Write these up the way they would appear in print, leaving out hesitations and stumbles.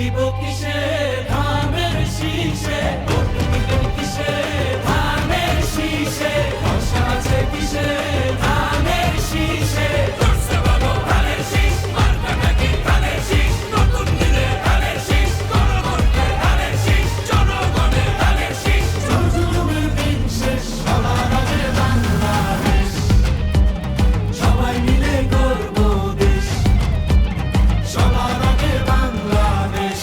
দিব কিসে ধানের শীষে, ভোট দিবেন কিসে ধানের শীষে, ভরসা আছে কিসে ধানের শীষে। করছে বলো ধানের শীষ, মার্কাটা কি ধানের শীষ, নতুন দিনে ধানের শীষ, গণভোটে ধানের শীষ, জনগণের ধানের শীষ। জুলুমের দিন শেষ, সবার আগে বাংলাদেশ, সবাই মিলে গর্ব দেশ, সবার আগে বাংলাদেশ।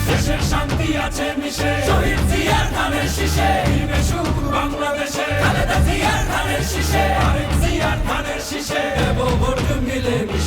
দেশের শান্তি আছে মিশে, শহীদ জিয়ার ধানের শীষে, দিবে সুখ বাংলাদেশে, খালেদা জিয়ার ধানের শীষে, আরেক জিয়ার ধানের শীষে, দেব ভোট মিলে মিশে।